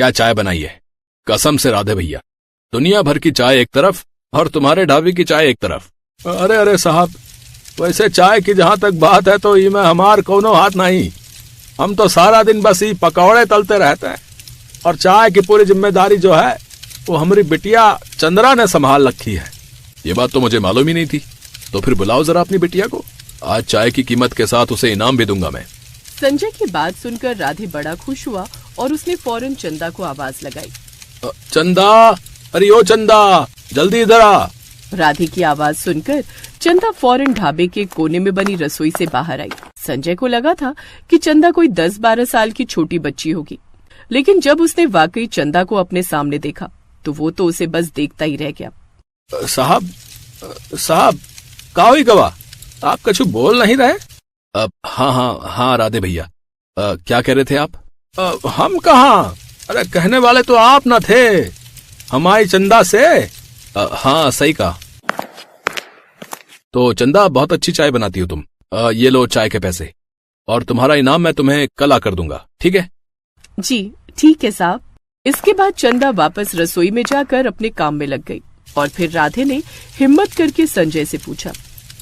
क्या चाय बनाई है, कसम से राधे भैया, दुनिया भर की चाय एक तरफ और तुम्हारे ढाबे की चाय एक तरफ। अरे अरे साहब, वैसे चाय की जहां तक बात है तो इमे हमार कोनो हाथ नहीं। हम तो सारा दिन बस ही पकौड़े तलते रहते हैं और चाय की पूरी जिम्मेदारी जो है वो हमारी बिटिया चंद्रा ने संभाल रखी है। ये बात तो मुझे मालूम ही नहीं थी। तो फिर बुलाओ जरा अपनी बिटिया को, आज चाय की कीमत के साथ उसे इनाम भी दूंगा मैं। संजय की बात सुनकर राधे बड़ा खुश हुआ और उसने फौरन चंदा को आवाज लगाई। चंदा, अरे ओ चंदा, जल्दी इधर आ। राधे की आवाज सुनकर चंदा फौरन ढाबे के कोने में बनी रसोई से बाहर आई। संजय को लगा था कि चंदा कोई 10-12 साल की छोटी बच्ची होगी, लेकिन जब उसने वाकई चंदा को अपने सामने देखा तो वो तो उसे बस देखता ही रह गया। साहब का हुई गवा, आप कछु बोल नहीं रहे? हाँ राधे भैया, क्या कह रहे थे आप? हम कहाँ, अरे कहने वाले तो आप न थे, हमारी चंदा से। हाँ सही कहा। तो चंदा बहुत अच्छी चाय बनाती हो तुम, ये लो चाय के पैसे और तुम्हारा इनाम मैं तुम्हें कल आकर दूंगा, ठीक है? जी ठीक है साहब। इसके बाद चंदा वापस रसोई में जाकर अपने काम में लग गई और फिर राधे ने हिम्मत करके संजय से पूछा,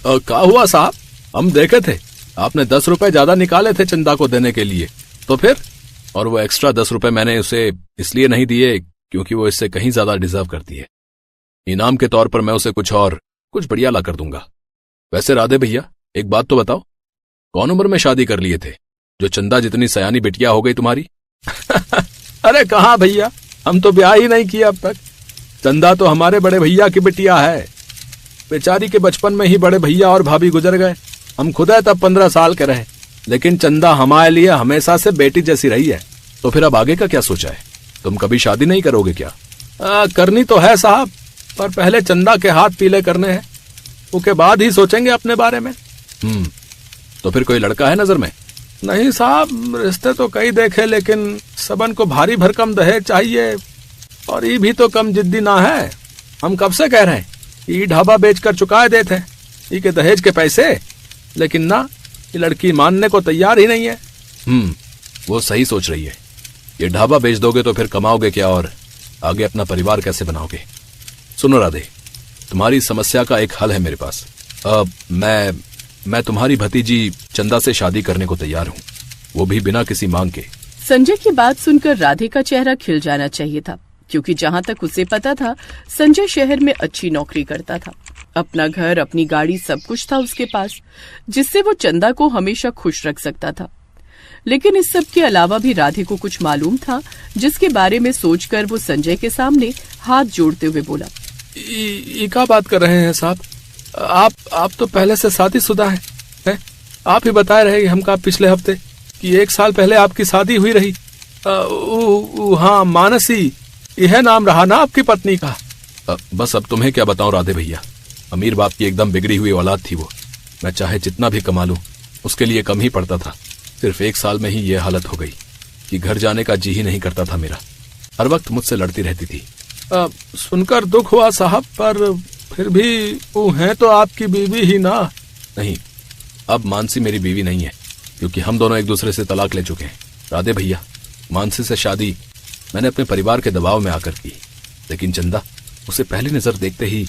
क्या हुआ साहब? हम देखे थे आपने 10 रुपए ज्यादा निकाले थे चंदा को देने के लिए, तो फिर? और वो एक्स्ट्रा 10 रुपए मैंने उसे इसलिए नहीं दिए क्योंकि वो इससे कहीं ज्यादा डिजर्व करती है। इनाम के तौर पर मैं उसे कुछ बढ़िया ला कर दूंगा। वैसे राधे भैया एक बात तो बताओ, कौन उम्र में शादी कर लिए थे जो चंदा जितनी सयानी बिटिया हो गई तुम्हारी? अरे कहाँ भैया, हम तो ब्याह ही नहीं किया अब तक। चंदा तो हमारे बड़े भैया की बिटिया है। बेचारी के बचपन में ही बड़े भैया और भाभी गुजर गए। हम खुद है तब 15 साल के रहे, लेकिन चंदा हमारे लिए हमेशा से बेटी जैसी रही है। तो फिर अब आगे का क्या सोचा है? तुम कभी शादी नहीं करोगे क्या? करनी तो है साहब, पर पहले चंदा के हाथ पीले करने हैं, उसके बाद ही सोचेंगे अपने बारे में। तो फिर कोई लड़का है नजर में? नहीं साहब, रिश्ते तो कई देखे, लेकिन सबन को भारी भरकम दहेज चाहिए और ये भी तो कम जिद्दी ना है। हम कब से कह रहे हैं ये ढाबा बेचकर चुका देते हैं ये के दहेज के पैसे, लेकिन ना, ये लड़की मानने को तैयार ही नहीं है। वो सही सोच रही है। ये ढाबा बेच दोगे तो फिर कमाओगे क्या और आगे अपना परिवार कैसे बनाओगे? सुनो राधे, तुम्हारी समस्या का एक हल है मेरे पास। मैं तुम्हारी भतीजी चंदा से शादी करने को तैयार हूँ, वो भी बिना किसी मांग के। संजय की बात सुनकर राधे का चेहरा खिल जाना चाहिए था, क्योंकि जहाँ तक उसे पता था संजय शहर में अच्छी नौकरी करता था, अपना घर, अपनी गाड़ी, सब कुछ था उसके पास, जिससे वो चंदा को हमेशा खुश रख सकता था। लेकिन इस सब के अलावा भी राधे को कुछ मालूम था, जिसके बारे में सोचकर वो संजय के सामने हाथ जोड़ते हुए बोला, ये क्या बात कर रहे हैं साहब? आप तो पहले से शादीशुदा हैं। आप ही बताए रहे हमका पिछले हफ्ते कि 1 साल पहले आपकी शादी हुई रही। हाँ, मानसी, यह नाम रहा ना आपकी पत्नी का? बस अब तुम्हें क्या बताऊं राधे भैया, अमीर बाप की एकदम बिगड़ी हुई औलाद थी वो। मैं चाहे जितना भी कमा लूं उसके लिए कम ही पड़ता था। सिर्फ 1 साल में ही ये हालत हो गई कि घर जाने का जी ही नहीं करता था मेरा। हर वक्त मुझसे लड़ती रहती थी। सुनकर दुख हुआ साहब, पर फिर भी वो है तो आपकी बीवी ही ना? नहीं, अब मानसी मेरी बीवी नहीं है, क्योंकि हम दोनों एक दूसरे से तलाक ले चुके हैं। राधे भैया, मानसी से शादी मैंने अपने परिवार के दबाव में आकर की, लेकिन चंदा, उसे पहली नजर देखते ही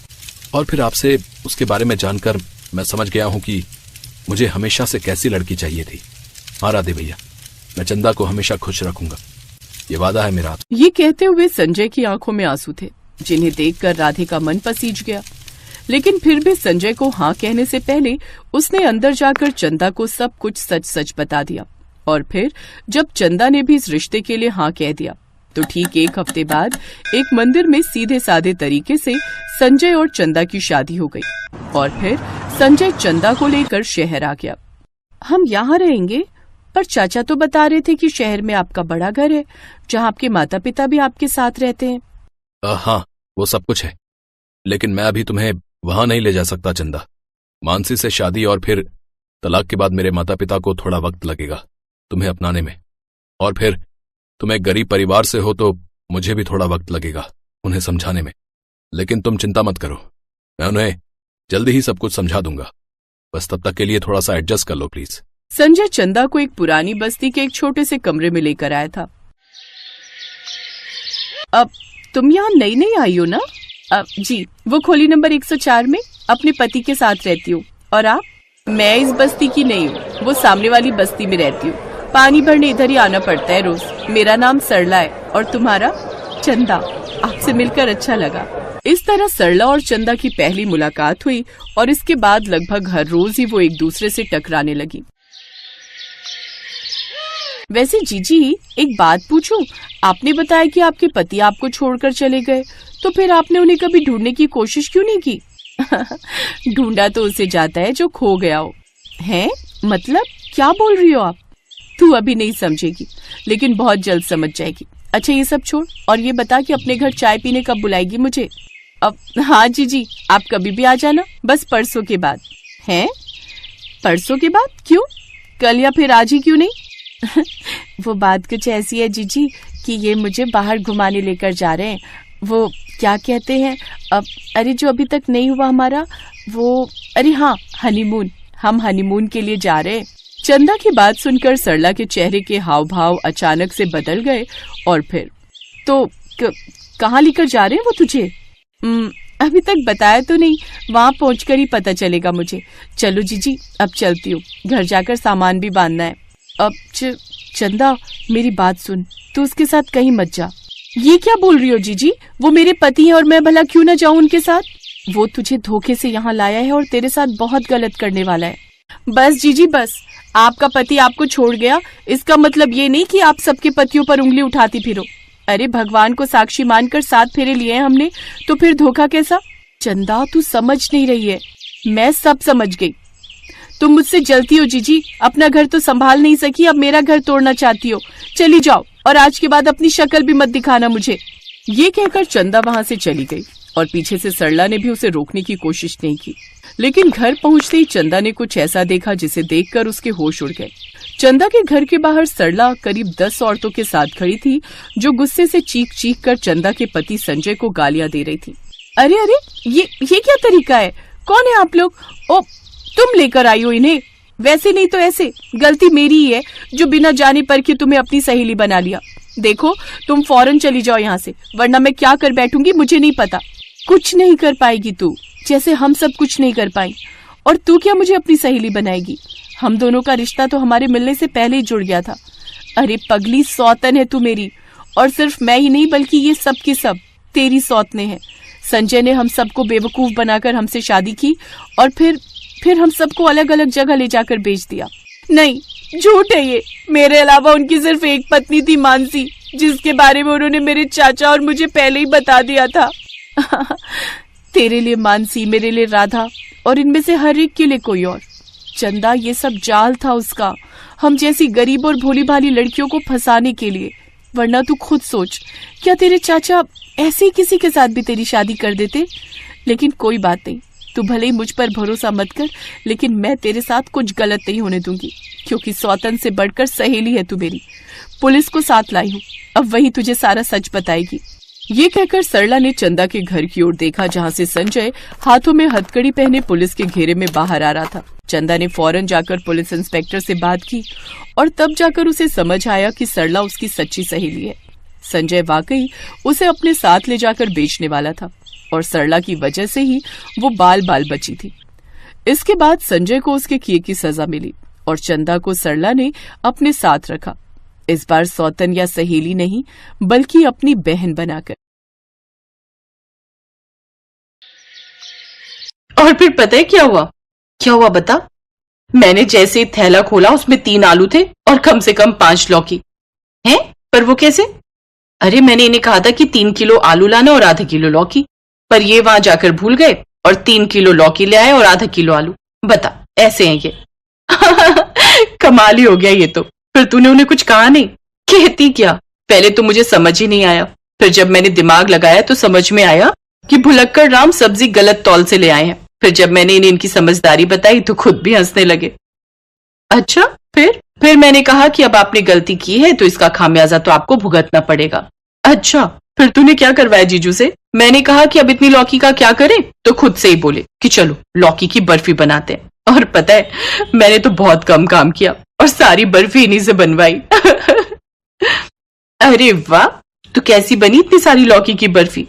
और फिर आपसे उसके बारे में जानकर मैं समझ गया हूं कि मुझे हमेशा से कैसी लड़की चाहिए थी। हाँ राधे भैया, मैं चंदा को हमेशा खुश रखूंगा, ये वादा है मेरा। ये कहते हुए संजय की आंखों में आंसू थे, जिन्हें देखकर राधे का मन पसीज गया। लेकिन फिर भी संजय को हाँ कहने से पहले उसने अंदर जाकर चंदा को सब कुछ सच सच बता दिया। और फिर जब चंदा ने भी इस रिश्ते के लिए हाँ कह दिया, तो ठीक 1 हफ्ते बाद एक मंदिर में सीधे साधे तरीके से संजय और चंदा की शादी हो गई। और फिर संजय चंदा को लेकर शहर आ गया। हम यहाँ रहेंगे, पर चाचा तो बता रहे थे कि शहर में आपका बड़ा घर है, जहाँ आपके माता पिता भी आपके साथ रहते हैं। हाँ, वो सब कुछ है, लेकिन मैं अभी तुम्हें वहां नहीं ले जा सकता चंदा। मानसी से शादी और फिर तलाक के बाद मेरे माता पिता को थोड़ा वक्त लगेगा तुम्हें अपनाने में, और फिर तुम एक गरीब परिवार से हो तो मुझे भी थोड़ा वक्त लगेगा उन्हें समझाने में। लेकिन तुम चिंता मत करो, मैं उन्हें जल्दी ही सब कुछ समझा दूंगा। बस तब तक के लिए थोड़ा सा एडजस्ट कर लो प्लीज। संजय चंदा को एक पुरानी बस्ती के एक छोटे से कमरे में लेकर आया था। अब तुम यहाँ नई नई आई हो ना? जी, वो खोली नंबर 104 में अपने पति के साथ रहती हूँ। और आप? मैं इस बस्ती की नहीं हूँ, वो सामने वाली बस्ती में रहती हूँ। पानी भरने इधर ही आना पड़ता है रोज। मेरा नाम सरला है। और तुम्हारा? चंदा। आपसे मिलकर अच्छा लगा। इस तरह सरला और चंदा की पहली मुलाकात हुई और इसके बाद लगभग हर रोज ही वो एक दूसरे से टकराने लगी। वैसे जीजी, एक बात पूछूं? आपने बताया कि आपके पति आपको छोड़कर चले गए, तो फिर आपने उन्हें कभी ढूंढने की कोशिश क्यों नहीं की? ढूंढा तो उसे जाता है जो खो गया हो। हैं? मतलब क्या बोल रही हो आप? तू अभी नहीं समझेगी, लेकिन बहुत जल्द समझ जाएगी। अच्छा ये सब छोड़ और ये बता कि अपने घर चाय पीने कब बुलाएगी मुझे? अब हाँ जीजी, आप कभी भी आ जाना, बस परसों के बाद। हैं? परसों के बाद? क्यों? कल या फिर आज ही क्यों नहीं? वो बात कुछ ऐसी है जीजी कि ये मुझे बाहर घुमाने लेकर जा रहे हैं। वो क्या कहते हैं, अब अरे जो अभी तक नहीं हुआ हमारा, वो अरे हाँ, हनीमून। हम हनीमून के लिए जा रहे हैं। चंदा की बात सुनकर सरला के चेहरे के हाव भाव अचानक से बदल गए और फिर तो कहाँ लेकर जा रहे हैं वो तुझे? अभी तक बताया तो नहीं, वहाँ पहुँचकर ही पता चलेगा मुझे। चलो जीजी, अब चलती हूँ, घर जाकर सामान भी बांधना है। अब चंदा मेरी बात सुन, तू उसके साथ कहीं मत जा। ये क्या बोल रही हो जीजी? वो मेरे पति हैं और मैं भला क्यों ना जाऊं उनके साथ? वो तुझे धोखे से यहाँ लाया है और तेरे साथ बहुत गलत करने वाला है। बस जीजी बस, आपका पति आपको छोड़ गया, इसका मतलब ये नहीं कि आप सबके पतियों पर उंगली उठाती फिरो। अरे भगवान को साक्षी मानकर 7 फेरे लिए हैं हमने, तो फिर धोखा कैसा? चंदा तू समझ नहीं रही है। मैं सब समझ गई। तुम मुझसे जलती हो जीजी, अपना घर तो संभाल नहीं सकी, अब मेरा घर तोड़ना चाहती हो। चली जाओ और आज के बाद अपनी शक्ल भी मत दिखाना मुझे। ये कहकर चंदा वहाँ से चली गई और पीछे से सरला ने भी उसे रोकने की कोशिश नहीं की। लेकिन घर पहुँचते ही चंदा ने कुछ ऐसा देखा जिसे देखकर उसके होश उड़ गए। चंदा के घर के बाहर सरला करीब 10 औरतों के साथ खड़ी थी, जो गुस्से से चीख चीख कर चंदा के पति संजय को गालियां दे रही थी। अरे अरे, ये क्या तरीका है? कौन है आप लोग? ओ, तुम लेकर आई हो इन्हें? वैसे नहीं तो ऐसे। गलती मेरी ही है जो बिना जाने परखे तुम्हें अपनी सहेली बना लिया। देखो तुम फौरन चली जाओ यहाँ से, वरना मैं क्या कर बैठूंगी मुझे नहीं पता। कुछ नहीं कर पाएगी तू, जैसे हम सब कुछ नहीं कर पाई। और तू क्या मुझे अपनी सहेली बनाएगी? हम दोनों का रिश्ता तो हमारे मिलने से पहले ही जुड़ गया था। अरे पगली सौतन है तू मेरी, और सिर्फ मैं ही नहीं बल्कि ये सब की सब तेरी सौतने हैं। संजय ने हम सबको बेवकूफ बनाकर हमसे शादी की और फिर हम सबको अलग अलग जगह ले जाकर बेच दिया। नहीं, झूठ है ये। मेरे अलावा उनकी सिर्फ एक पत्नी थी, मानसी, जिसके बारे में उन्होंने मेरे चाचा और मुझे पहले ही बता दिया था। तेरे लिए मानसी, मेरे लिए राधा, और इनमें से हर एक के लिए कोई और। चंदा ये सब जाल था उसका, हम जैसी गरीब और भोली भाली लड़कियों को फंसाने के लिए। वरना तू खुद सोच, क्या तेरे चाचा ऐसे ही किसी के साथ भी तेरी शादी कर देते? लेकिन कोई बात नहीं, तू भले ही मुझ पर भरोसा मत कर, लेकिन मैं तेरे साथ कुछ गलत नहीं होने दूंगी, क्योंकि सौतन से बढ़कर सहेली है तू मेरी। पुलिस को साथ लाई हूँ, अब वही तुझे सारा सच बताएगी। ये कहकर सरला ने चंदा के घर की ओर देखा, जहाँ से संजय हाथों में हथकड़ी पहने पुलिस के घेरे में बाहर आ रहा था। चंदा ने फौरन जाकर पुलिस इंस्पेक्टर से बात की और तब जाकर उसे समझ आया कि सरला उसकी सच्ची सहेली है। संजय वाकई उसे अपने साथ ले जाकर बेचने वाला था और सरला की वजह से ही वो बाल बाल बची थी। इसके बाद संजय को उसके किए की सजा मिली और चंदा को सरला ने अपने साथ रखा, इस बार सौतन या सहेली नहीं बल्कि अपनी बहन बनाकर। और फिर पता है क्या हुआ? क्या हुआ बता? मैंने जैसे ही थैला खोला उसमें 3 आलू थे और कम से कम 5 लौकी। हैं? पर वो कैसे? अरे मैंने इन्हें कहा था कि 3 किलो आलू लाना और आधा किलो लौकी, पर ये वहां जाकर भूल गए और 3 किलो लौकी ले आए और आधा किलो आलू। बता, ऐसे हैं ये। कमाल ही हो गया ये तो। फिर तूने उन्हें कुछ कहा नहीं? कहती क्या, पहले तो मुझे समझ ही नहीं आया, फिर जब मैंने दिमाग लगाया तो समझ में आया कि भुलक्कड़ राम सब्जी गलत तौल से ले आए हैं। फिर जब मैंने इन्हें इनकी समझदारी बताई तो खुद भी हंसने लगे। अच्छा, फिर मैंने कहा कि अब आपने गलती की है तो इसका खामियाजा तो आपको भुगतना पड़ेगा। अच्छा, फिर तूने क्या करवाया जीजू से? मैंने कहा कि अब इतनी लौकी का क्या करें, तो खुद से ही बोले कि चलो लौकी की बर्फी बनाते हैं। और पता है, मैंने तो बहुत कम काम किया और सारी बर्फी इन्हीं से बनवाई। अरे वाह, तो कैसी बनी इतनी सारी लौकी की बर्फी?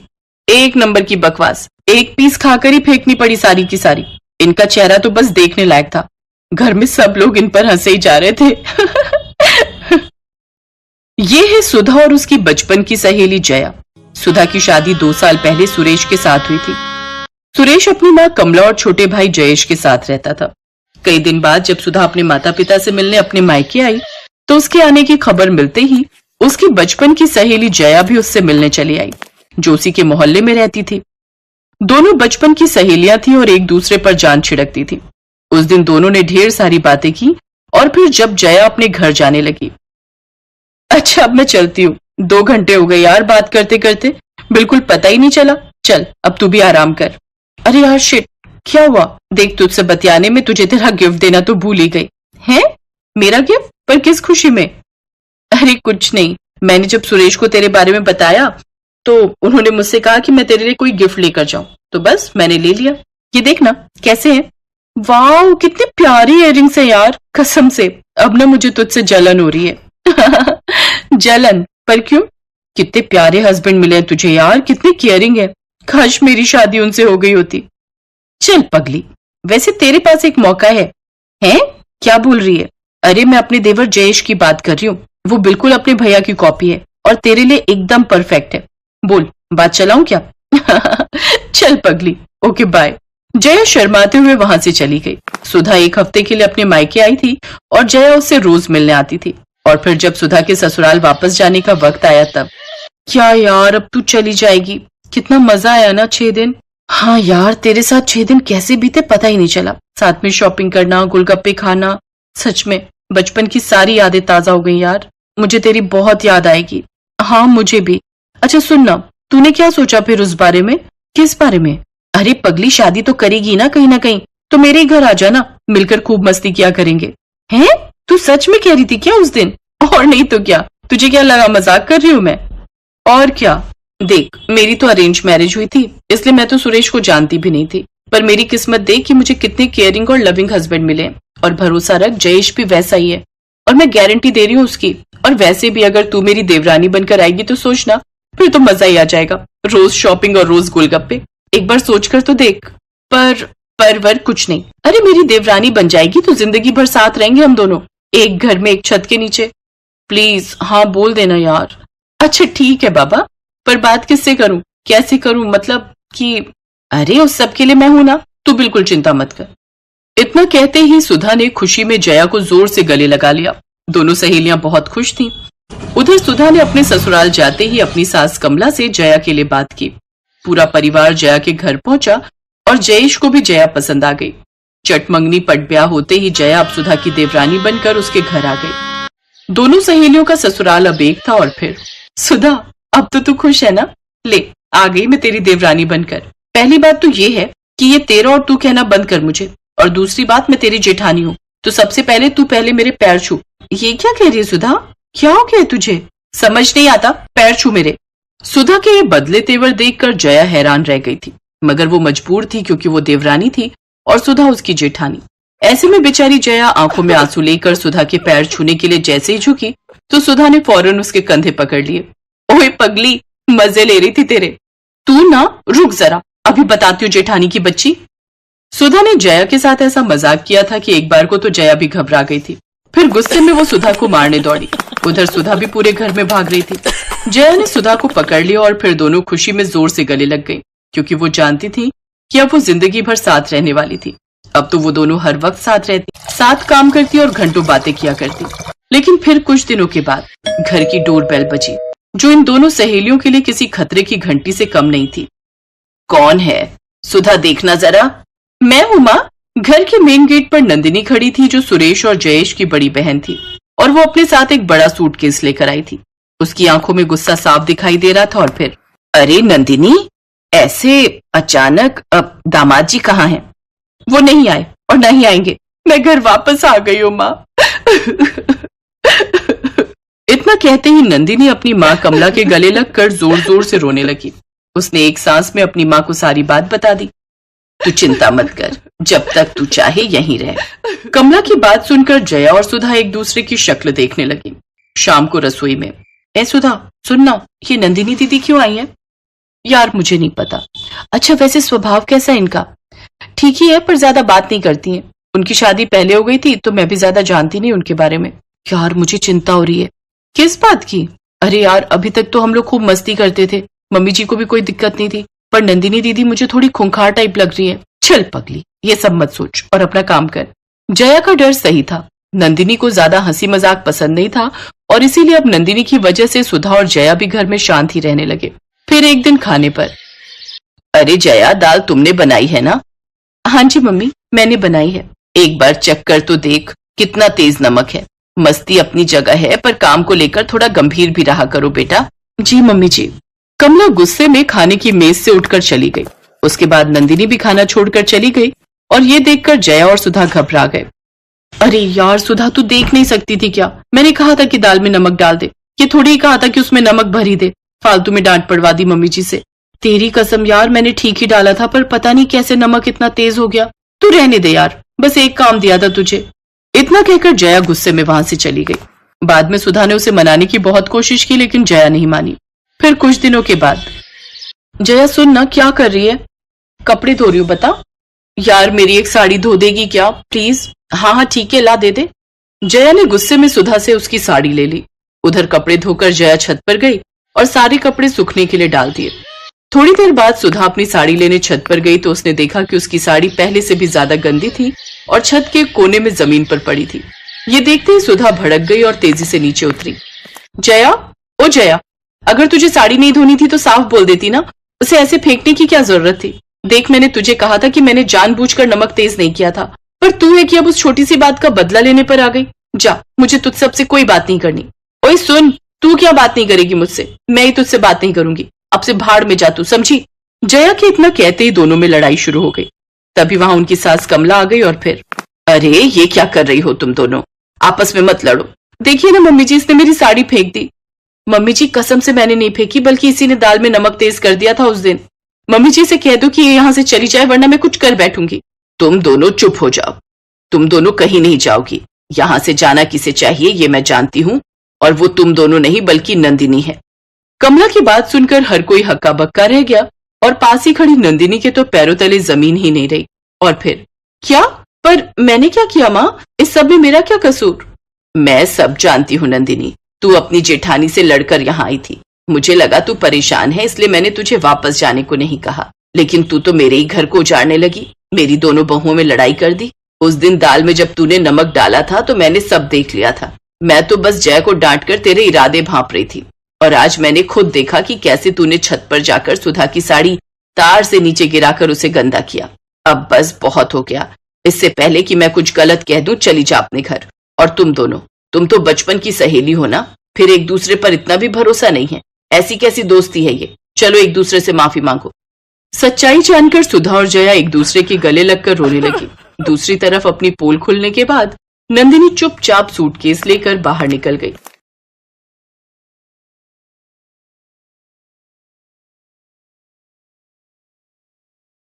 एक नंबर की बकवास, एक पीस खाकर ही फेंकनी पड़ी सारी की सारी। इनका चेहरा तो बस देखने लायक था, घर में सब लोग इन पर हंसे ही जा रहे थे। ये है सुधा और उसकी बचपन की सहेली जया। सुधा की शादी 2 साल पहले सुरेश के साथ हुई थी। सुरेश अपनी माँ कमला और छोटे भाई जयेश के साथ रहता था। कई दिन बाद जब सुधा अपने माता पिता से मिलने अपने मायके आई तो उसके आने की खबर मिलते ही उसकी बचपन की सहेली जया भी उससे मिलने चली आई, जो उसी के मोहल्ले में रहती थी। दोनों बचपन की सहेलियां थी और एक दूसरे पर जान छिड़कती थी। उस दिन दोनों ने ढेर सारी बातें की और फिर जब जया अपने घर जाने लगी, अच्छा अब मैं चलती हूँ, 2 घंटे हो गए यार बात करते करते, बिल्कुल पता ही नहीं चला। चल अब तू भी आराम कर। अरे यार शिट, क्या हुआ? देख तुझसे बतियाने में तुझे तेरा गिफ्ट देना तो भूल ही गई। हैं? मेरा गिफ्ट? पर किस खुशी में? अरे कुछ नहीं, मैंने जब सुरेश को तेरे बारे में बताया तो उन्होंने मुझसे कहा कि मैं तेरे लिए कोई गिफ्ट लेकर जाऊं, तो बस मैंने ले लिया। ये देखना कैसे हैं। वाह कितनी प्यारी इयररिंग्स है यार, कसम से अब ना मुझे तुझसे जलन हो रही है। जलन? पर क्यों? कितने प्यारे हस्बैंड मिले हैं तुझे यार, कितनी केयरिंग है। काश मेरी शादी उनसे हो गई होती। चल पगली, वैसे तेरे पास एक मौका है। हैं? क्या बोल रही है? अरे मैं अपने देवर जयेश की बात कर रही हूँ, वो बिल्कुल अपने भैया की कॉपी है और तेरे लिए एकदम परफेक्ट है। बोल, बात चलाऊं क्या? चल पगली, ओके बाय। जया शर्माते हुए वहां से चली गई। सुधा 1 हफ्ते के लिए अपने मायके आई थी और जया उससे रोज मिलने आती थी। और फिर जब सुधा के ससुराल वापस जाने का वक्त आया तब, क्या यार अब तू चली जाएगी? कितना मजा आया ना 6 दिन। हाँ यार, तेरे साथ 6 दिन कैसे बीते पता ही नहीं चला। साथ में शॉपिंग करना, गोलगप्पे खाना, सच में बचपन की सारी यादें ताजा हो गई यार। मुझे तेरी बहुत याद आएगी। हाँ मुझे भी। अच्छा सुन ना, तूने क्या सोचा फिर उस बारे में? किस बारे में? अरे पगली, शादी तो करेगी ना कहीं, तो मेरे ही घर आ जाना, मिलकर खूब मस्ती किया करेंगे। हैं? तू सच में कह रही थी क्या उस दिन? और नहीं तो क्या, तुझे क्या लगा मजाक कर रही हूँ मैं? और क्या, देख मेरी तो अरेंज मैरिज हुई थी, इसलिए मैं तो सुरेश को जानती भी नहीं थी। पर मेरी किस्मत देख कि मुझे कितने केयरिंग और लविंग हस्बैंड मिले। और भरोसा रख, जयेश भी वैसा ही है और मैं गारंटी दे रही हूँ उसकी। और वैसे भी अगर तू मेरी देवरानी बनकर आएगी तो सोचना, फिर तो मजा ही आ जाएगा। रोज शॉपिंग और रोज गोलगप्पे, एक बार सोचकर तो देख। पर कुछ नहीं। अरे मेरी देवरानी बन जाएगी तो जिंदगी भर साथ रहेंगे हम दोनों, एक घर में एक छत के नीचे। प्लीज हाँ बोल देना यार। अच्छा ठीक है बाबा, पर बात किससे करूं, कैसे करूं, मतलब कि अरे उस सब के लिए मैं हूं ना, तू बिल्कुल चिंता मत कर। इतना कहते ही सुधा ने खुशी में जया को जोर से गले लगा लिया। दोनों सहेलियां बहुत खुश थीं। उधर सुधा ने अपने ससुराल जाते ही अपनी सास कमला से जया के लिए बात की। पूरा परिवार जया के घर पहुंचा और जयेश को भी जया पसंद आ गई। चटमंगनी पट ब्याह होते ही जया अब सुधा की देवरानी बनकर उसके घर आ गई। दोनों सहेलियों का ससुराल अब एक था। और फिर सुधा, अब तो तू खुश है ना? ले आ गई मैं तेरी देवरानी बनकर। पहली बात तो ये है कि ये तेरा और तू कहना बंद कर मुझे, और दूसरी बात मैं तेरी जेठानी हूँ, तो सबसे पहले तू पहले मेरे पैर छू। ये क्या कह रही है सुधा? क्या हो गया तुझे? समझ नहीं आता? पैर छू मेरे। सुधा के ये बदले तेवर देखकर जया हैरान रह गई थी, मगर वो मजबूर थी क्योंकि वो देवरानी थी और सुधा उसकी जेठानी। ऐसे में बेचारी जया आंखों में आंसू लेकर सुधा के पैर छूने के लिए जैसे ही झुकी तो सुधा ने फौरन उसके कंधे पकड़ लिए। ओए पगली, मजे ले रही थी तेरे। तू ना रुक जरा, अभी बताती हूँ जेठानी की बच्ची। सुधा ने जया के साथ ऐसा मजाक किया था कि एक बार को तो जया भी घबरा गई थी। फिर गुस्से में वो सुधा को मारने दौड़ी। उधर सुधा भी पूरे घर में भाग रही थी। जया ने सुधा को पकड़ लिया और फिर दोनों खुशी में जोर से गले लग गई, क्योंकि वो जानती थी कि अब वो जिंदगी भर साथ रहने वाली थी। अब तो वो दोनों हर वक्त साथ रहती, साथ काम करती और घंटों बातें किया करती। लेकिन फिर कुछ दिनों के बाद घर की डोरबेल बजी, जो इन दोनों सहेलियों के लिए किसी खतरे की घंटी से कम नहीं थी। कौन है? सुधा देखना जरा। मैं हूँ माँ। घर के मेन गेट पर नंदिनी खड़ी थी, जो सुरेश और जयेश की बड़ी बहन थी, और वो अपने साथ एक बड़ा सूटकेस लेकर आई थी। उसकी आंखों में गुस्सा साफ दिखाई दे रहा था। और फिर, अरे नंदिनी, ऐसे अचानक? अब दामाद जी कहाँ हैं? वो नहीं आए और नहीं आएंगे। मैं घर वापस आ गई हूँ माँ। इतना कहते ही नंदिनी अपनी माँ कमला के गले लगकर जोर जोर से रोने लगी। उसने एक सांस में अपनी माँ को सारी बात बता दी। तू चिंता मत कर, जब तक तू चाहे यहीं रह। कमला की बात सुनकर जया और सुधा एक दूसरे की शक्ल देखने लगी। शाम को रसोई में ए सुधा, सुनना, ये नंदिनी दीदी क्यों आई है? यार मुझे नहीं पता। अच्छा वैसे स्वभाव कैसा है इनका? ठीक ही है, पर ज्यादा बात नहीं करती हैं। उनकी शादी पहले हो गई थी तो मैं भी ज्यादा जानती नहीं उनके बारे में। यार मुझे चिंता हो रही है। किस बात की? अरे यार अभी तक तो हम लोग खूब मस्ती करते थे, मम्मी जी को भी कोई दिक्कत नहीं थी, पर नंदिनी दीदी मुझे थोड़ी खूंखार टाइप लग रही है। चल पगली, ये सब मत सोच और अपना काम कर। जया का डर सही था। नंदिनी को ज्यादा हंसी मजाक पसंद नहीं था और इसीलिए अब नंदिनी की वजह से सुधा और जया भी घर में शांत ही रहने लगे। फिर एक दिन खाने पर, अरे जया, दाल तुमने बनाई है ना? हाँ जी मम्मी, मैंने बनाई है। एक बार चख कर तो देख, कितना तेज नमक है। मस्ती अपनी जगह है, पर काम को लेकर थोड़ा गंभीर भी रहा करो बेटा। जी मम्मी जी। कमला गुस्से में खाने की मेज से उठकर चली गई। उसके बाद नंदिनी भी खाना छोड़कर चली गई और ये देखकर जया और सुधा घबरा गए। अरे यार सुधा, तू देख नहीं सकती थी क्या? मैंने कहा था कि दाल में नमक डाल दे, ये थोड़ी ही कहा था कि उसमें नमक भर ही दे। फालतू में डांट पड़वा दी मम्मी जी से। तेरी कसम यार, मैंने ठीक ही डाला था, पर पता नहीं कैसे नमक इतना तेज हो गया। तू रहने दे यार, बस एक काम दिया था तुझे। इतना कहकर जया गुस्से में वहां से चली गई। बाद में सुधा ने उसे मनाने की बहुत कोशिश की, लेकिन जया नहीं मानी। फिर कुछ दिनों के बाद, जया सुन ना, क्या कर रही है? कपड़े धो रही हूँ। बता। यार मेरी एक साड़ी धो देगी क्या प्लीज? हाँ हाँ ठीक है, ला दे दे। जया ने गुस्से में सुधा से उसकी साड़ी ले ली। उधर कपड़े धोकर जया छत पर गई और सारे कपड़े सूखने के लिए डाल दिए। थोड़ी देर बाद सुधा अपनी साड़ी लेने छत पर गई तो उसने देखा कि उसकी साड़ी पहले से भी ज्यादा गंदी थी और छत के कोने में जमीन पर पड़ी थी। ये देखते ही सुधा भड़क गई और तेजी से नीचे उतरी। जया, ओ जया, अगर तुझे साड़ी नहीं धोनी थी तो साफ बोल देती ना, उसे ऐसे फेंकने की क्या जरूरत थी? देख, मैंने तुझे कहा था कि मैंने जानबूझकर नमक तेज नहीं किया था, पर तू है कि अब उस छोटी सी बात का बदला लेने पर आ गई। जा, मुझे तुझ सबसे कोई बात नहीं करनी। ओए सुन, तू क्या बात नहीं करेगी मुझसे? मैं ही तुझसे बात नहीं करूंगी। अब से भाड़ में जा तू, समझी? जया के इतना कहते ही दोनों में लड़ाई शुरू हो गई। तभी वहां उनकी सास कमला आ गई और फिर, अरे ये क्या कर रही हो तुम दोनों? आपस में मत लड़ो। देखिए ना मम्मी जी, इसने मेरी साड़ी फेंक दी। मम्मी जी कसम से मैंने नहीं फेंकी, बल्कि इसी ने दाल में नमक तेज कर दिया था उस दिन। मम्मी जी से कह दो कि ये यहाँ से चली जाए, वरना मैं कुछ कर बैठूंगी। तुम दोनों चुप हो जाओ। तुम दोनों कहीं नहीं जाओगी। यहाँ से जाना किसे चाहिए ये मैं जानती हूँ, और वो तुम दोनों नहीं बल्कि नंदिनी है। कमला की बात सुनकर हर कोई हक्का बक्का रह गया और पास ही खड़ी नंदिनी के तो पैरों तले जमीन ही नहीं रही। और फिर, क्या? पर मैंने क्या किया माँ? इस सब में मेरा क्या कसूर? मैं सब जानती हूँ नंदिनी, तू अपनी जेठानी से लड़कर यहाँ आई थी। मुझे लगा तू परेशान है, इसलिए मैंने तुझे वापस जाने को नहीं कहा, लेकिन तू तो मेरे ही घर को उजाड़ने लगी। मेरी दोनों बहुओं में लड़ाई कर दी। उस दिन दाल में जब तूने नमक डाला था तो मैंने सब देख लिया था। मैं तो बस जया को डांट कर तेरे इरादे भांप रही थी, और आज मैंने खुद देखा कि कैसे तूने छत पर जाकर सुधा की साड़ी तार से नीचे गिराकर उसे गंदा किया। अब बस बहुत हो गया। इससे पहले कि मैं कुछ गलत कह दूं, चली जा अपने घर। और तुम दोनों, तुम तो बचपन की सहेली हो ना, फिर एक दूसरे पर इतना भी भरोसा नहीं है। ऐसी कैसी दोस्ती है ये? चलो एक दूसरे से माफी मांगो। सच्चाई जानकर सुधा और जया एक दूसरे के गले लगकर रोने लगी। दूसरी तरफ अपनी पोल खुलने के बाद नंदिनी चुपचाप सूटकेस लेकर बाहर निकल गई।